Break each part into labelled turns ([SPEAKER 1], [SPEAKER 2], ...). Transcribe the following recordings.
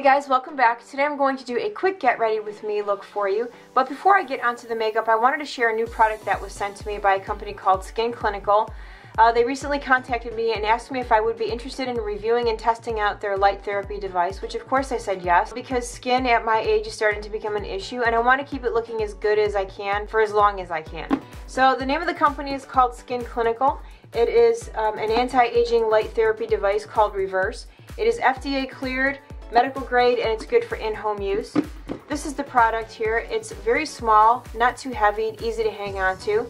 [SPEAKER 1] Hey guys, welcome back. Today I'm going to do a quick get ready with me look for you. But before I get onto the makeup, I wanted to share a new product that was sent to me by a company called Skin Clinical. They recently contacted me and asked me if I would be interested in reviewing and testing out their light therapy device, which of course I said yes, because skin at my age is starting to become an issue and I want to keep it looking as good as I can for as long as I can. So the name of the company is called Skin Clinical. It is an anti-aging light therapy device called Reverse. It is FDA cleared, medical grade, and it's good for in-home use. This is the product here. It's very small, not too heavy, easy to hang on to.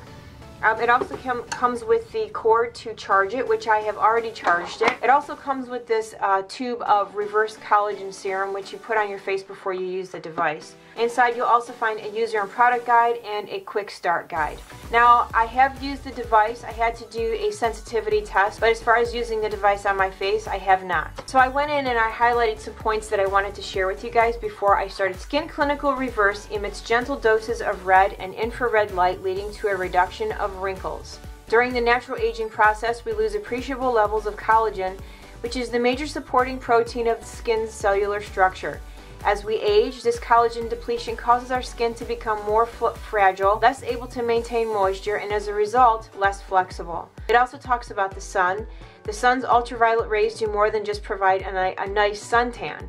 [SPEAKER 1] It also comes with the cord to charge it, which I have already charged it. It also comes with this tube of reverse collagen serum, which you put on your face before you use the device. Inside you'll also find a user and product guide and a quick start guide. Now, I have used the device. I had to do a sensitivity test, but as far as using the device on my face, I have not. So I went in and I highlighted some points that I wanted to share with you guys before I started. Skin Clinical Reverse emits gentle doses of red and infrared light, leading to a reduction of wrinkles. During the natural aging process, we lose appreciable levels of collagen, which is the major supporting protein of the skin's cellular structure. As we age, this collagen depletion causes our skin to become more fragile, less able to maintain moisture, and as a result, less flexible. It also talks about the sun. The sun's ultraviolet rays do more than just provide a nice suntan.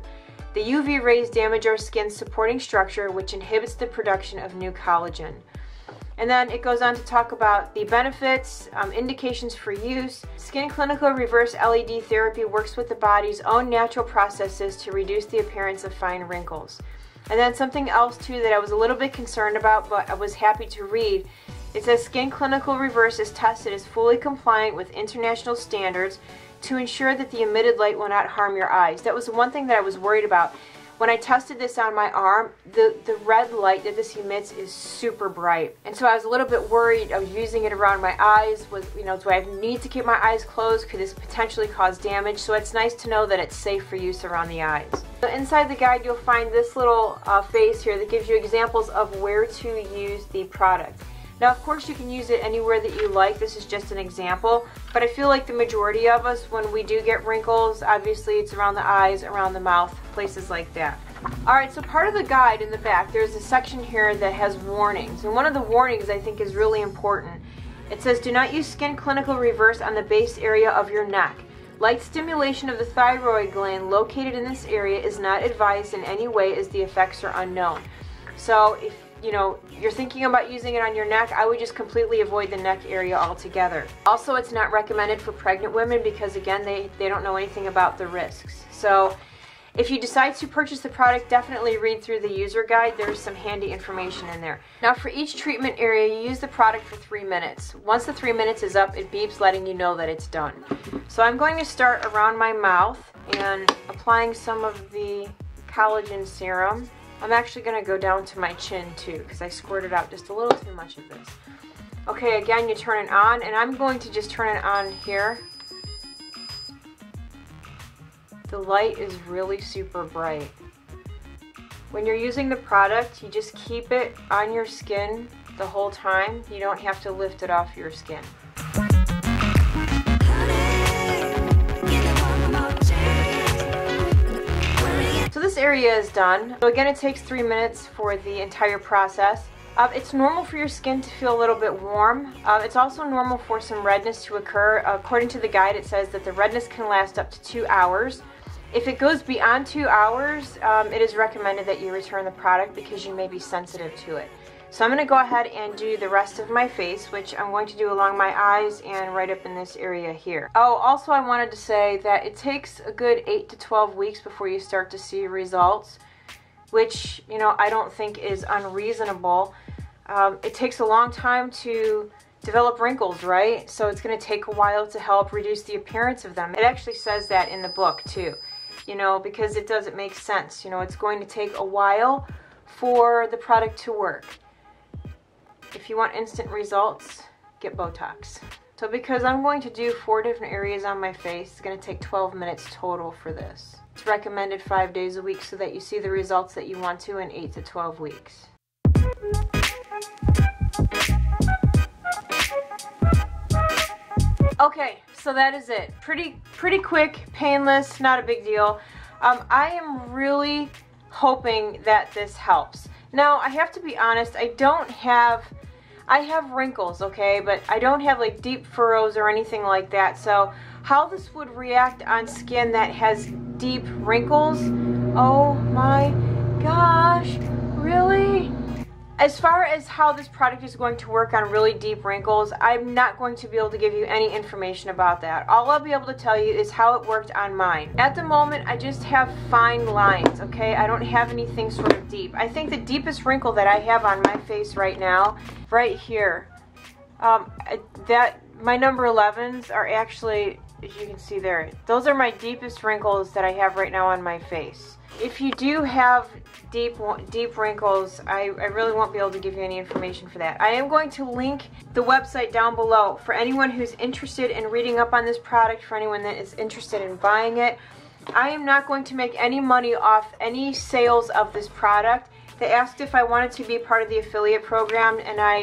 [SPEAKER 1] The UV rays damage our skin's supporting structure, which inhibits the production of new collagen. And then it goes on to talk about the benefits, indications for use. Skin Clinical Reverse LED Therapy works with the body's own natural processes to reduce the appearance of fine wrinkles. And then something else too that I was a little bit concerned about, but I was happy to read. It says Skin Clinical Reverse is tested as fully compliant with international standards to ensure that the emitted light will not harm your eyes. That was one thing that I was worried about. When I tested this on my arm, the red light that this emits is super bright. And so I was a little bit worried of using it around my eyes. Do I need to keep my eyes closed? Could this potentially cause damage? So it's nice to know that it's safe for use around the eyes. So inside the guide, you'll find this little face here that gives you examples of where to use the product. Now, of course, you can use it anywhere that you like. This is just an example, but I feel like the majority of us, when we do get wrinkles, obviously it's around the eyes, around the mouth, places like that. Alright, so part of the guide in the back, there's a section here that has warnings, and one of the warnings I think is really important. It says, do not use Skin Clinical Reverse on the base area of your neck. Light stimulation of the thyroid gland located in this area is not advised in any way, as the effects are unknown. So if you're thinking about using it on your neck, I would just completely avoid the neck area altogether. Also, it's not recommended for pregnant women because, again, they don't know anything about the risks. So if you decide to purchase the product, definitely read through the user guide. There's some handy information in there. Now, for each treatment area, you use the product for 3 minutes. Once the 3 minutes is up, it beeps letting you know that it's done. So I'm going to start around my mouth and applying some of the collagen serum. I'm actually going to go down to my chin too, because I squirted out just a little too much of this. Okay, again, you turn it on, and I'm going to just turn it on here. The light is really super bright. When you're using the product, you just keep it on your skin the whole time. You don't have to lift it off your skin. So this area is done. So again, it takes 3 minutes for the entire process. It's normal for your skin to feel a little bit warm. It's also normal for some redness to occur. According to the guide, it says that the redness can last up to 2 hours. If it goes beyond 2 hours, it is recommended that you return the product because you may be sensitive to it. So I'm going to go ahead and do the rest of my face, which I'm going to do along my eyes and right up in this area here. Oh, also I wanted to say that it takes a good 8 to 12 weeks before you start to see results, which, I don't think is unreasonable. It takes a long time to develop wrinkles, right? So it's going to take a while to help reduce the appearance of them. It actually says that in the book too, because it doesn't make sense. It's going to take a while for the product to work. If you want instant results, get Botox. So because I'm going to do 4 different areas on my face, it's going to take 12 minutes total for this. It's recommended 5 days a week so that you see the results that you want to in 8 to 12 weeks. Okay, so that is it. Pretty quick, painless, not a big deal. I am really hoping that this helps. Now, I have to be honest, I have wrinkles, okay, but I don't have like deep furrows or anything like that. So how this would react on skin that has deep wrinkles, oh my gosh, really? As far as how this product is going to work on really deep wrinkles, I'm not going to be able to give you any information about that. All I'll be able to tell you is how it worked on mine. At the moment, I just have fine lines, okay? I don't have anything sort of deep. I think the deepest wrinkle that I have on my face right now, right here, my number 11s are actually, as you can see there, those are my deepest wrinkles that I have right now on my face. If you do have deep wrinkles, I really won't be able to give you any information for that. I am going to link the website down below for anyone who's interested in reading up on this product, for anyone that is interested in buying it. I am not going to make any money off any sales of this product. They asked if I wanted to be part of the affiliate program, and I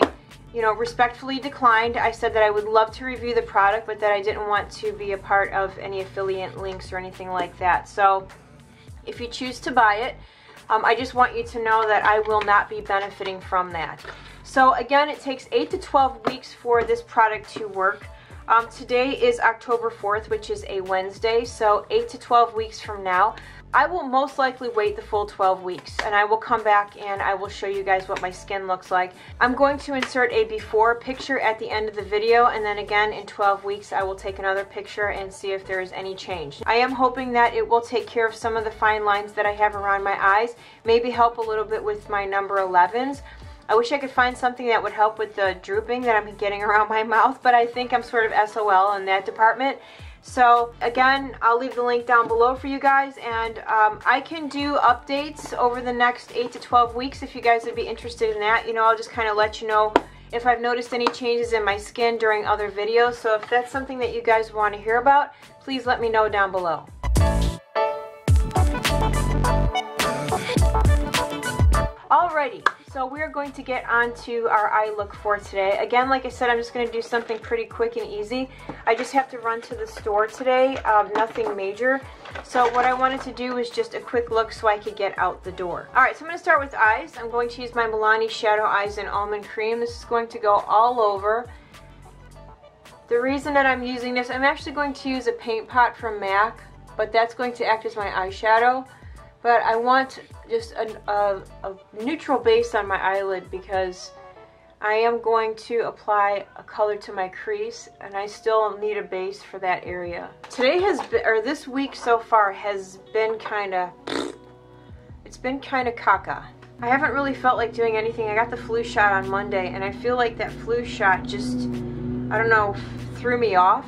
[SPEAKER 1] respectfully declined. I said that I would love to review the product, but that I didn't want to be a part of any affiliate links or anything like that. So if you choose to buy it, I just want you to know that I will not be benefiting from that. So again, it takes 8 to 12 weeks for this product to work. Today is October 4th, which is a Wednesday, so 8 to 12 weeks from now. I will most likely wait the full 12 weeks, and I will come back and I will show you guys what my skin looks like. I'm going to insert a before picture at the end of the video, and then again in 12 weeks I will take another picture and see if there is any change. I am hoping that it will take care of some of the fine lines that I have around my eyes, maybe help a little bit with my number 11s. I wish I could find something that would help with the drooping that I'm getting around my mouth, but I think I'm sort of SOL in that department. So again, I'll leave the link down below for you guys, and I can do updates over the next 8 to 12 weeks if you guys would be interested in that. I'll just kind of let you know if I've noticed any changes in my skin during other videos. So if that's something that you guys want to hear about, please let me know down below. Alrighty, so we're going to get on to our eye look for today. Again, like I said, I'm just going to do something pretty quick and easy. I just have to run to the store today, nothing major. So what I wanted to do was just a quick look so I could get out the door. Alright, so I'm going to start with eyes. I'm going to use my Milani Shadow Eyes in Almond Cream. This is going to go all over. The reason that I'm using this, I'm actually going to use a paint pot from MAC, but that's going to act as my eyeshadow. But I want just a neutral base on my eyelid because I am going to apply a color to my crease, and I still need a base for that area. Today has been, or this week so far has been kind of, it's been kind of caca. I haven't really felt like doing anything. I got the flu shot on Monday, and I feel like that flu shot just, I don't know, threw me off.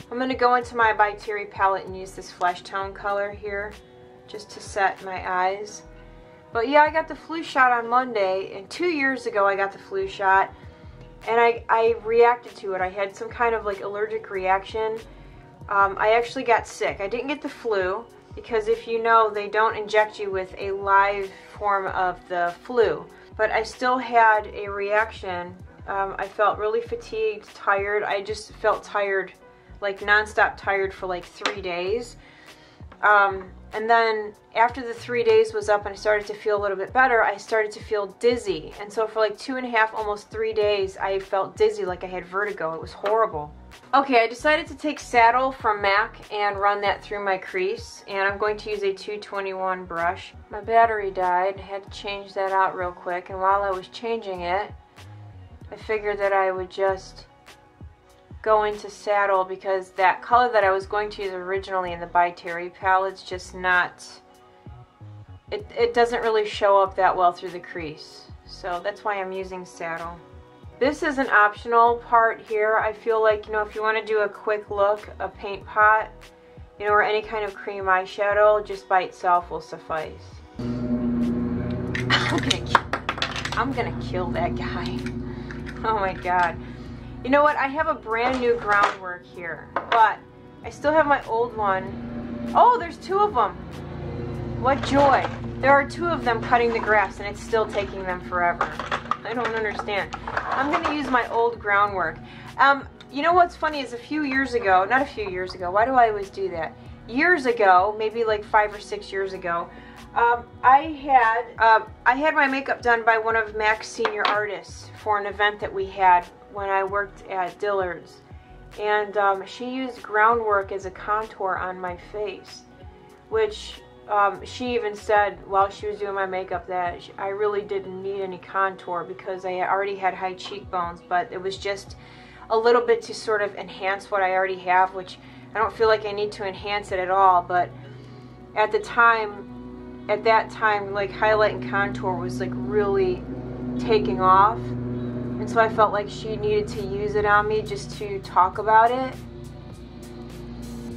[SPEAKER 1] I'm going to go into my By Terry palette and use this flesh tone color here, just to set my eyes. But yeah, I got the flu shot on Monday, and 2 years ago I got the flu shot, and I reacted to it. I had some kind of like allergic reaction. I actually got sick. I didn't get the flu, because if you know, they don't inject you with a live form of the flu. But I still had a reaction. I felt really fatigued, tired. I just felt tired, like nonstop tired for like 3 days. And then after the 3 days was up and I started to feel a little bit better, I started to feel dizzy. And so for like 2.5, almost 3 days, I felt dizzy, like I had vertigo. It was horrible. Okay, I decided to take Saddle from MAC and run that through my crease. And I'm going to use a 221 brush. My battery died. I had to change that out real quick. And while I was changing it, I figured that I would just go into Saddle, because that color that I was going to use originally in the By Terry palette's just not, it doesn't really show up that well through the crease. So that's why I'm using Saddle. This is an optional part here. I feel like, if you want to do a quick look, a paint pot, or any kind of cream eyeshadow, just by itself will suffice. I'm gonna kill that guy. Oh my god. You know what? I have a brand new groundwork here, but I still have my old one. Oh, there's 2 of them. What joy. There are 2 of them cutting the grass, and it's still taking them forever. I don't understand. I'm going to use my old groundwork. You know what's funny is a few years ago, not a few years ago, why do I always do that? years ago, maybe like 5 or 6 years ago, I had my makeup done by one of Mac's senior artists for an event that we had when I worked at Dillard's, and she used groundwork as a contour on my face, which she even said while she was doing my makeup that I really didn't need any contour because I already had high cheekbones, but it was just a little bit to sort of enhance what I already have, which I don't feel like I need to enhance it at all. But at that time, like, highlight and contour was like really taking off, and so I felt like she needed to use it on me just to talk about it.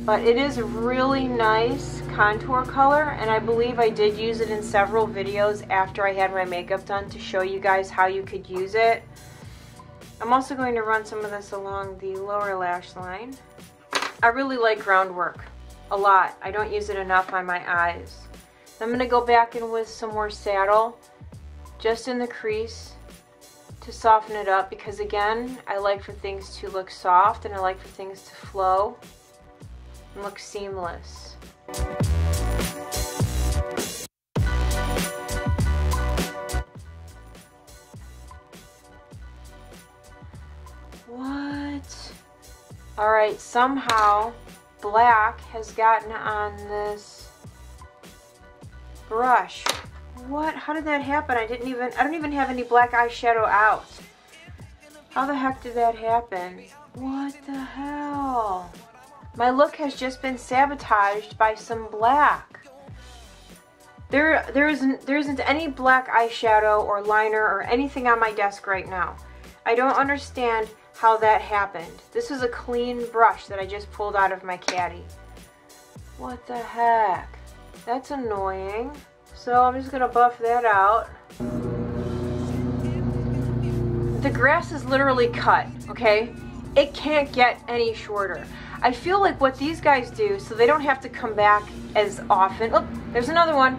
[SPEAKER 1] But it is a really nice contour color, and I believe I did use it in several videos after I had my makeup done to show you guys how you could use it. I'm also going to run some of this along the lower lash line. I really like groundwork a lot. I don't use it enough on my eyes. I'm going to go back in with some more saddle just in the crease to soften it up, because again, I like for things to look soft and I like for things to flow and look seamless. What? Alright, somehow black has gotten on this brush. What? How did that happen? I don't even have any black eyeshadow out. How the heck did that happen? What the hell? My look has just been sabotaged by some black. There isn't any black eyeshadow or liner or anything on my desk right now. I don't understand how that happened. This is a clean brush that I just pulled out of my caddy. What the heck? That's annoying. So I'm just gonna buff that out. The grass is literally cut, okay? It can't get any shorter. I feel like what these guys do, so they don't have to come back as often. Look, there's another one.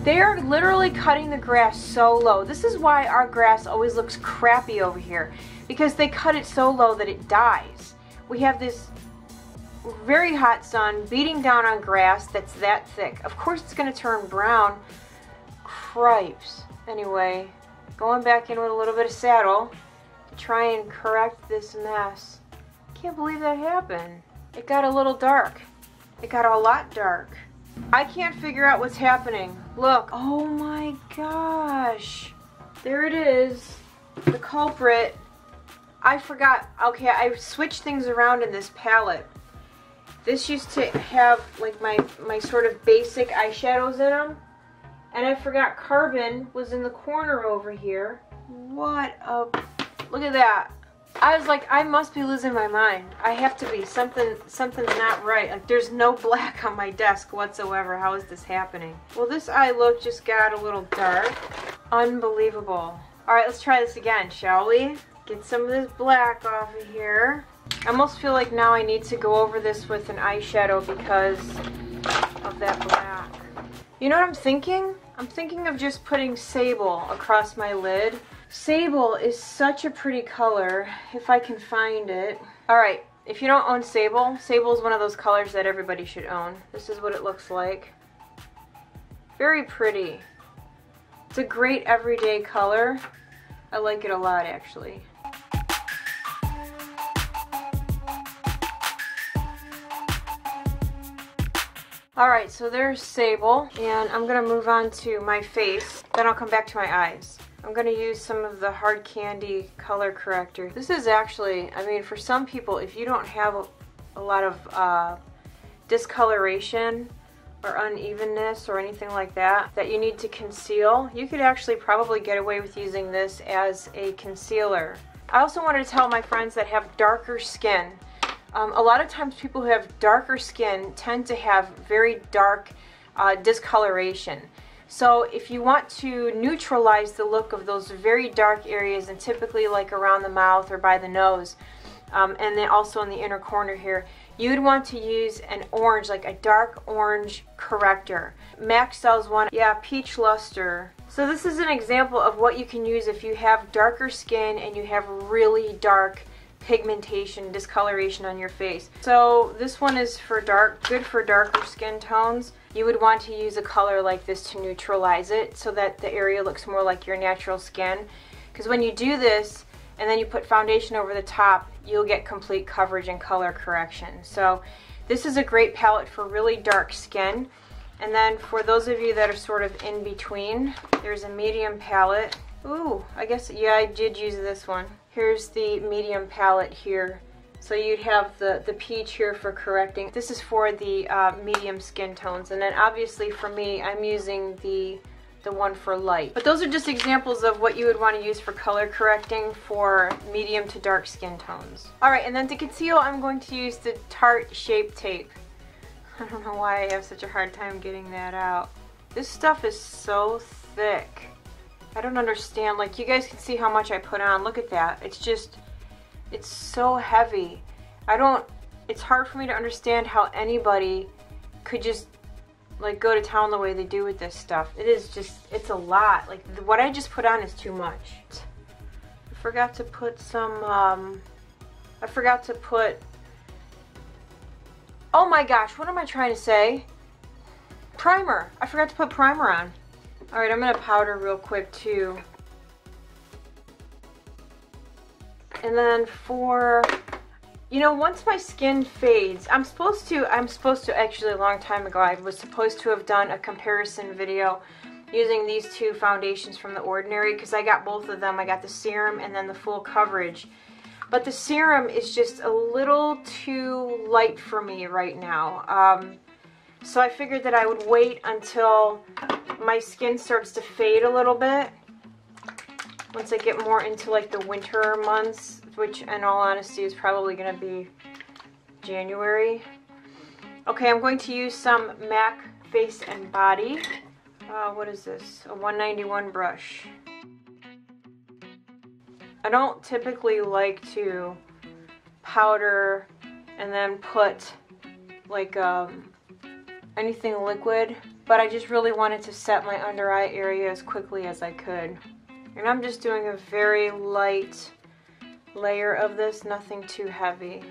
[SPEAKER 1] They are literally cutting the grass so low. This is why our grass always looks crappy over here, because they cut it so low that it dies. We have this very hot sun beating down on grass that's that thick. Of course it's going to turn brown. Cripes. Anyway, going back in with a little bit of saddle to try and correct this mess. Can't believe that happened. It got a little dark. It got a lot dark. I can't figure out what's happening. Look. Oh my gosh. There it is. The culprit. I forgot. Okay, I switched things around in this palette. This used to have like my sort of basic eyeshadows in them. And I forgot Carbon was in the corner over here. What a... Look at that. I was like, I must be losing my mind. I have to be. Something's not right. Like, there's no black on my desk whatsoever. How is this happening? Well, this eye look just got a little dark. Unbelievable. Alright, let's try this again, shall we? Get some of this black off of here. I almost feel like now I need to go over this with an eyeshadow because of that black. You know what I'm thinking? I'm thinking of just putting sable across my lid. Sable is such a pretty color, if I can find it. Alright, if you don't own sable, sable is one of those colors that everybody should own. This is what it looks like. Very pretty. It's a great everyday color. I like it a lot, actually. Alright, so there's sable, and I'm going to move on to my face, then I'll come back to my eyes. I'm going to use some of the Hard Candy color corrector. This is actually, I mean, for some people, if you don't have a lot of discoloration or unevenness or anything like that you need to conceal, you could actually probably get away with using this as a concealer. I also wanted to tell my friends that have darker skin. A lot of times people who have darker skin tend to have very dark discoloration. So if you want to neutralize the look of those very dark areas, and typically like around the mouth or by the nose, and then also in the inner corner here, you would want to use an orange, like a dark orange corrector. MAC sells one, yeah, Peach Luster. So this is an example of what you can use if you have darker skin and you have really dark pigmentation, discoloration on your face. So this one is for good for darker skin tones. You would want to use a color like this to neutralize it so that the area looks more like your natural skin. Because when you do this and then you put foundation over the top, you'll get complete coverage and color correction. So this is a great palette for really dark skin. And then for those of you that are sort of in between, there's a medium palette. Ooh, I guess, yeah, I did use this one. Here's the medium palette here. So you'd have the peach here for correcting. This is for the medium skin tones. And then obviously for me, I'm using the one for light. But those are just examples of what you would want to use for color correcting for medium to dark skin tones. Alright, and then to conceal, I'm going to use the Tarte Shape Tape. I don't know why I have such a hard time getting that out. This stuff is so thick. I don't understand. Like, you guys can see how much I put on. Look at that. It's just, it's so heavy. It's hard for me to understand how anybody could just, like, go to town the way they do with this stuff. It is just, it's a lot. Like, what I just put on is too much. I forgot to put some, oh my gosh, what am I trying to say? Primer. I forgot to put primer on. Alright, I'm going to powder real quick too. And then for, you know, once my skin fades, I'm supposed to actually a long time ago, I was supposed to have done a comparison video using these two foundations from The Ordinary, because I got both of them. I got the serum and then the full coverage. But the serum is just a little too light for me right now. So I figured that I would wait until my skin starts to fade a little bit. Once I get more into like the winter months, which in all honesty is probably going to be January. Okay, I'm going to use some MAC Face and Body. What is this? A 191 brush. I don't typically like to powder and then put like anything liquid, but I just really wanted to set my under eye area as quickly as I could. And I'm just doing a very light layer of this, nothing too heavy.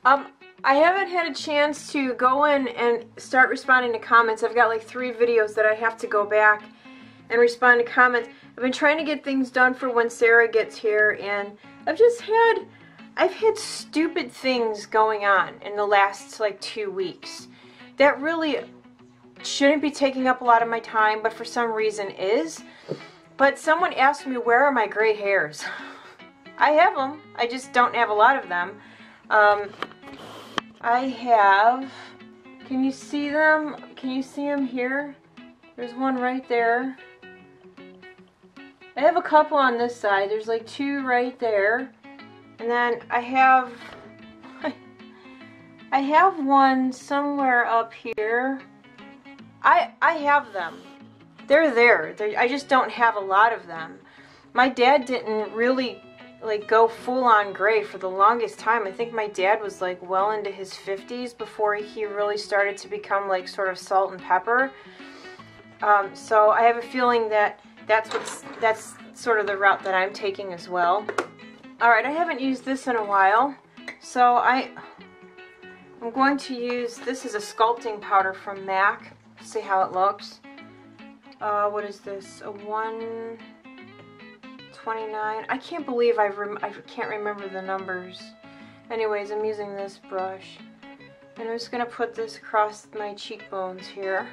[SPEAKER 1] I haven't had a chance to go in and start responding to comments. I've got like 3 videos that I have to go back and respond to comments. I've been trying to get things done for when Sarah gets here, and I've had stupid things going on in the last like 2 weeks that really shouldn't be taking up a lot of my time, but for some reason is. But someone asked me, where are my gray hairs? I have them, I just don't have a lot of them. I have, can you see them? Can you see them here? There's one right there. I have a couple on this side. There's like 2 right there. And then I have one somewhere up here. I have them. They're there. I just don't have a lot of them. My dad didn't really like go full on gray for the longest time. I think my dad was like well into his 50s before he really started to become like sort of salt and pepper. So I have a feeling that that's sort of the route that I'm taking as well. Alright, I haven't used this in a while, so I'm going to use, this is a sculpting powder from MAC. See how it looks. What is this? A 129. I can't believe I can't remember the numbers. Anyways, I'm using this brush. And I'm just going to put this across my cheekbones here.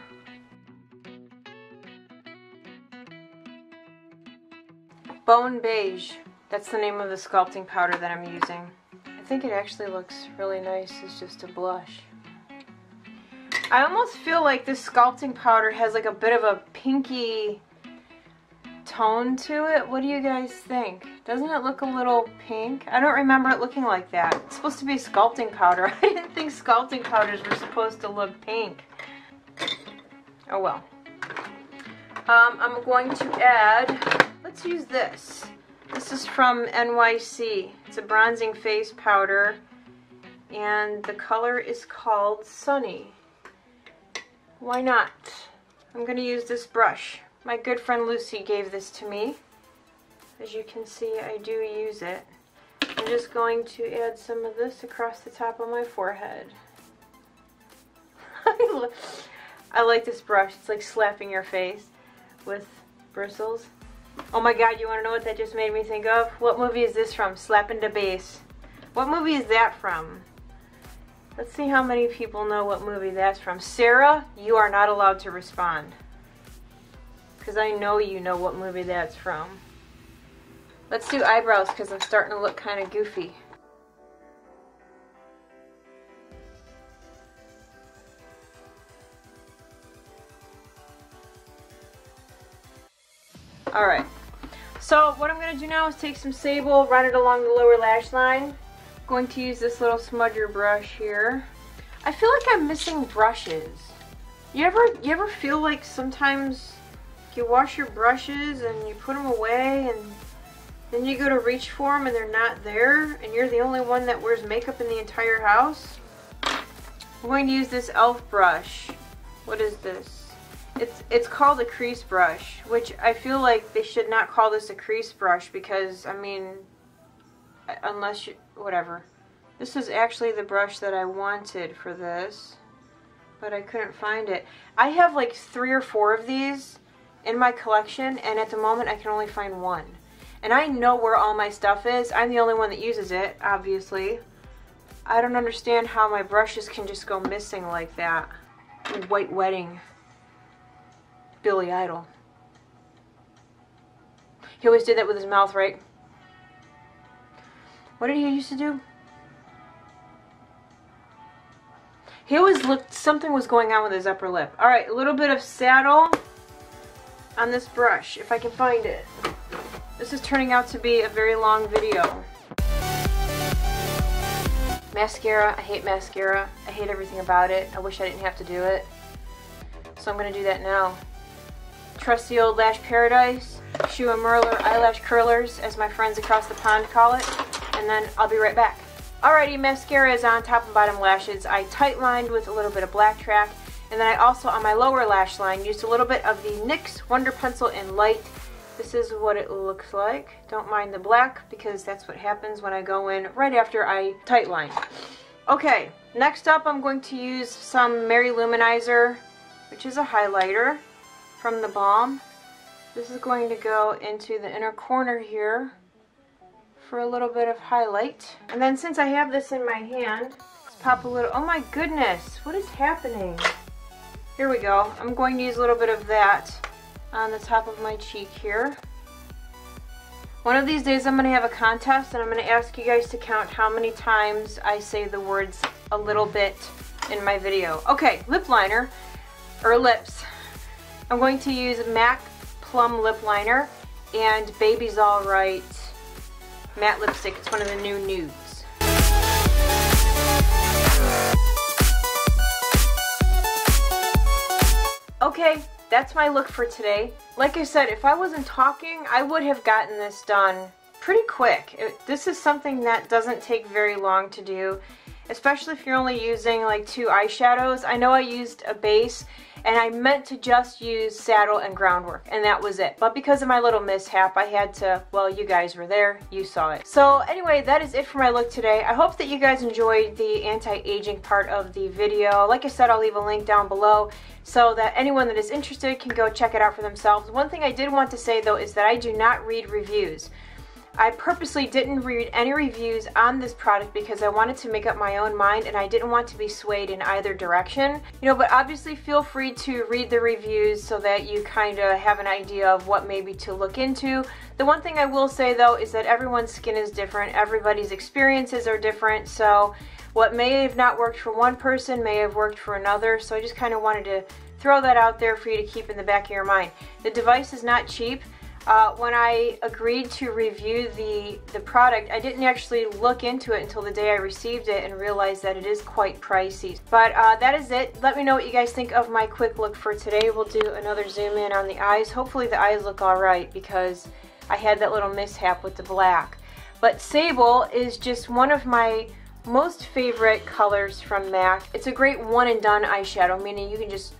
[SPEAKER 1] Bone Beige. That's the name of the sculpting powder that I'm using. I think it actually looks really nice as just a blush. I almost feel like this sculpting powder has like a bit of a pinky tone to it. What do you guys think? Doesn't it look a little pink? I don't remember it looking like that. It's supposed to be a sculpting powder. I didn't think sculpting powders were supposed to look pink. Oh well. I'm going to add, let's use this. This is from NYC. It's a bronzing face powder, and the color is called Sunny. Why not? I'm going to use this brush. My good friend Lucy gave this to me. As you can see, I do use it. I'm just going to add some of this across the top of my forehead. I like this brush. It's like slapping your face with bristles. Oh my god, you want to know what that just made me think of? What movie is this from? Slapping the Bass. What movie is that from? Let's see how many people know what movie that's from. Sarah, you are not allowed to respond, because I know you know what movie that's from. Let's do eyebrows, because I'm starting to look kind of goofy. Alright, so what I'm going to do now is take some sable, run it along the lower lash line. I'm going to use this little smudger brush here. I feel like I'm missing brushes. You ever feel like sometimes you wash your brushes and you put them away and then you go to reach for them and they're not there and you're the only one that wears makeup in the entire house? I'm going to use this e.l.f. brush. What is this? It's called a crease brush, which I feel like they should not call this a crease brush because, I mean, unless you, whatever. This is actually the brush that I wanted for this, but I couldn't find it. I have like 3 or 4 of these in my collection, and at the moment I can only find one. And I know where all my stuff is. I'm the only one that uses it, obviously. I don't understand how my brushes can just go missing like that. White Wedding. Billy Idol. He always did that with his mouth, right? What did he used to do? He always looked, something was going on with his upper lip. Alright, a little bit of saddle on this brush, if I can find it. This is turning out to be a very long video. Mascara, I hate mascara. I hate everything about it. I wish I didn't have to do it. So I'm going to do that now. Trusty old Lash Paradise, Shoe and Merler eyelash curlers, as my friends across the pond call it, and then I'll be right back. Alrighty, mascara is on top and bottom lashes. I tight lined with a little bit of black track, and then I also, on my lower lash line, used a little bit of the NYX Wonder Pencil in Light. This is what it looks like. Don't mind the black, because that's what happens when I go in right after I tight line. Okay, next up I'm going to use some Mary Luminizer, which is a highlighter from the Balm. This is going to go into the inner corner here for a little bit of highlight. And then since I have this in my hand, let's pop a little, oh my goodness, what is happening? Here we go. I'm going to use a little bit of that on the top of my cheek here. One of these days I'm going to have a contest and I'm going to ask you guys to count how many times I say the words a little bit in my video. Okay, lip liner, or lips. I'm going to use MAC Plum Lip Liner and Baby's Alright matte lipstick. It's one of the new nudes. Okay, that's my look for today. Like I said, if I wasn't talking, I would have gotten this done pretty quick. This is something that doesn't take very long to do, especially if you're only using like 2 eyeshadows. I know I used a base and I meant to just use saddle and groundwork, and that was it. But because of my little mishap, I had to, well, you guys were there, you saw it. So anyway, that is it for my look today. I hope that you guys enjoyed the anti-aging part of the video. Like I said, I'll leave a link down below so that anyone that is interested can go check it out for themselves. One thing I did want to say though is that I do not read reviews. I purposely didn't read any reviews on this product because I wanted to make up my own mind and I didn't want to be swayed in either direction. You know, but obviously feel free to read the reviews so that you kind of have an idea of what maybe to look into. The one thing I will say though is that everyone's skin is different, everybody's experiences are different, so what may have not worked for one person may have worked for another, so I just kind of wanted to throw that out there for you to keep in the back of your mind. The device is not cheap. When I agreed to review the product, I didn't actually look into it until the day I received it and realized that it is quite pricey. But that is it. Let me know what you guys think of my quick look for today. We'll do another zoom in on the eyes. Hopefully the eyes look alright because I had that little mishap with the black. But Sable is just one of my most favorite colors from MAC. It's a great one and done eyeshadow, meaning you can just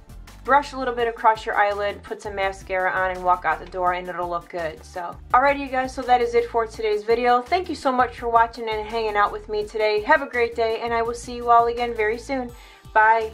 [SPEAKER 1] brush a little bit across your eyelid, put some mascara on, and walk out the door, and it'll look good. So, alrighty you guys, so that is it for today's video. Thank you so much for watching and hanging out with me today. Have a great day, and I will see you all again very soon. Bye.